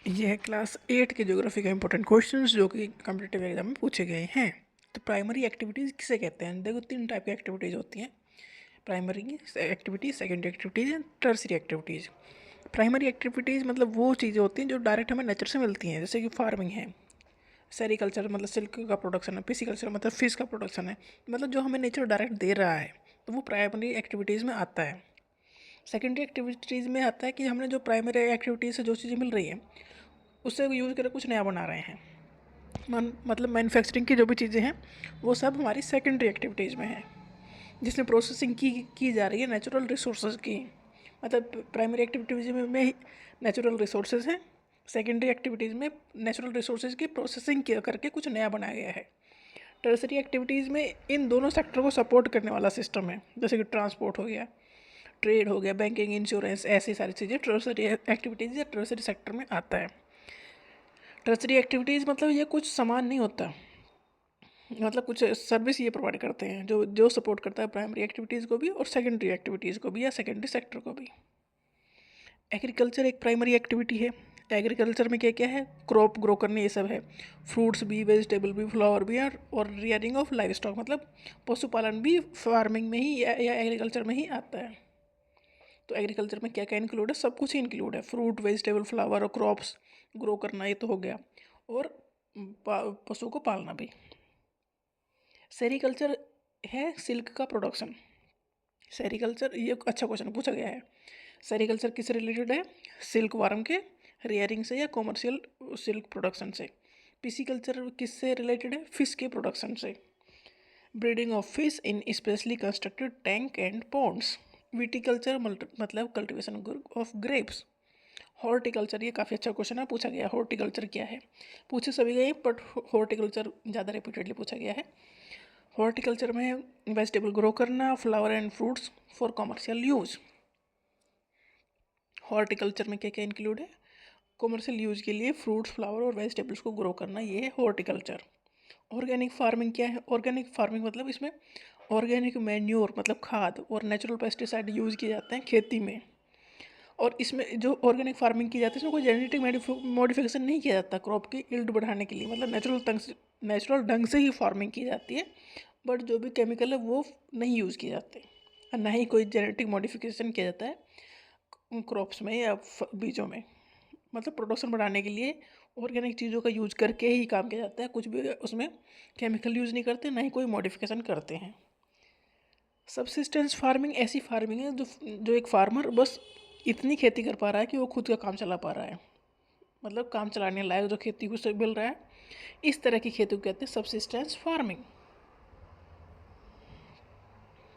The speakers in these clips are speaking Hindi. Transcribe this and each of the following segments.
ये है क्लास 8 के ज्योग्राफी का इंपॉर्टेंट क्वेश्चंस जो कि कॉम्पिटिटिव एग्जाम में पूछे गए हैं। तो प्राइमरी एक्टिविटीज़ किसे कहते हैं? देखो, 3 टाइप की एक्टिविटीज़ होती हैं। Primary activities, secondary activities and tertiary activities. Primary activities मतलब वो चीज़ें होती हैं जो डायरेक्ट हमें नेचर से मिलती हैं, जैसे कि फार्मिंग है, सेरीकल्चर मतलब सिल्क का प्रोडक्शन है, पिसीकल्चर मतलब फिश का प्रोडक्शन है, मतलब जो हमें नेचर डायरेक्ट दे रहा है, तो वो प्राइमरी एक्टिविटीज़ में आता है। सेकेंडरी एक्टिविटीज़ में आता है कि हमने जो प्राइमरी एक्टिविटीज़ से जो चीज़ें मिल रही हैं उससे यूज़ करके कुछ नया बना रहे हैं। मतलब मैन्युफैक्चरिंग की जो भी चीज़ें हैं वो सब हमारी सेकेंडरी एक्टिविटीज़ में है, जिसमें प्रोसेसिंग की जा रही है नेचुरल रिसोर्सेज की। मतलब प्राइमरी एक्टिविटीज़ में नेचुरल रिसोर्सेज हैं, सेकेंडरी एक्टिविटीज़ में नेचुरल रिसोर्सेज की प्रोसेसिंग करके कुछ नया बनाया गया है। टर्सरी एक्टिविटीज़ में इन दोनों सेक्टर को सपोर्ट करने वाला सिस्टम है, जैसे कि ट्रांसपोर्ट हो गया, ट्रेड हो गया, बैंकिंग, इंश्योरेंस, ऐसी सारी चीज़ें टर्सरी एक्टिविटीज़ या टर्सरी सेक्टर में आता है। टर्सरी एक्टिविटीज़ मतलब ये कुछ सामान नहीं होता, मतलब कुछ सर्विस ये प्रोवाइड करते हैं जो जो सपोर्ट करता है प्राइमरी एक्टिविटीज़ को भी और सेकेंडरी एक्टिविटीज़ को भी या सेकेंडरी सेक्टर को भी। एग्रीकल्चर एक प्राइमरी एक्टिविटी है। एग्रीकल्चर में क्या क्या है? क्रॉप ग्रो करने, ये सब है। फ्रूट्स भी, वेजिटेबल भी, फ्लावर भी और रियरिंग ऑफ लाइव स्टॉक मतलब पशुपालन भी फार्मिंग में ही या एग्रीकल्चर में ही आता है। तो एग्रीकल्चर में क्या क्या इंक्लूड है? सब कुछ ही इंक्लूड है। फ्रूट, वेजिटेबल, फ्लावर और क्रॉप्स ग्रो करना, ये तो हो गया, और पशु को पालना भी। सेरीकल्चर है सिल्क का प्रोडक्शन। सेरीकल्चर, ये अच्छा क्वेश्चन पूछा गया है। सेरीकल्चर किससे रिलेटेड है? सिल्क वार्म के रेयरिंग से या कॉमर्शियल सिल्क प्रोडक्शन से। पिसीकल्चर किससे रिलेटेड है? फिश के प्रोडक्शन से। Breeding of fish in specially constructed tank and ponds. Viticulture मतलब कल्टीवेशन ऑफ ग्रेप्स। हॉर्टिकल्चर, ये काफ़ी अच्छा क्वेश्चन है, पूछा गया हॉर्टिकल्चर क्या है। पूछे सभी गए बट हॉर्टिकल्चर ज़्यादा रिपीटेडली पूछा गया है। हॉर्टिकल्चर में वेजिटेबल ग्रो करना, flower and fruits for commercial use. Horticulture में क्या क्या इंक्लूड है? कॉमर्शियल यूज़ के लिए फ्रूट्स, फ्लावर और वेजिटेबल्स को ग्रो करना, ये है हॉर्टिकल्चर। ऑर्गेनिक फार्मिंग क्या है? ऑर्गेनिक फार्मिंग मतलब इसमें ऑर्गेनिक मैन्योर मतलब खाद और नेचुरल पेस्टिसाइड यूज़ किए जाते हैं खेती में। और इसमें जो ऑर्गेनिक फार्मिंग की जाती है इसमें कोई जेनेटिक मॉडिफिकेशन नहीं किया जाता क्रॉप की यील्ड बढ़ाने के लिए, मतलब नेचुरल ढंग से ही फार्मिंग की जाती है। बट जो भी केमिकल है वो नहीं यूज़ किए जाते, और ना ही कोई जेनेटिक मॉडिफिकेशन किया जाता है क्रॉप्स में या बीजों में। मतलब प्रोडक्शन बढ़ाने के लिए ऑर्गेनिक चीज़ों का यूज करके ही काम किया जाता है, कुछ भी उसमें केमिकल यूज़ नहीं करते, ना ही कोई मॉडिफिकेशन करते हैं। सबसिस्टेंस फार्मिंग ऐसी फार्मिंग है जो एक फार्मर बस इतनी खेती कर पा रहा है कि वो खुद का काम चला पा रहा है, मतलब काम चलाने लायक जो खेती उसे मिल रहा है, इस तरह की खेती को कहते हैं सबसिस्टेंस फार्मिंग।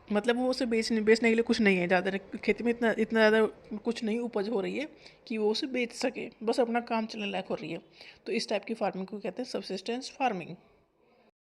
मतलब वो उसे बेचने के लिए कुछ नहीं है, ज़्यादा खेती में इतना इतना ज़्यादा कुछ नहीं उपज हो रही है कि वो उसे बेच सके, बस अपना काम चलने लायक हो रही है। तो इस टाइप की फार्मिंग को कहते हैं सबसिस्टेंस फार्मिंग।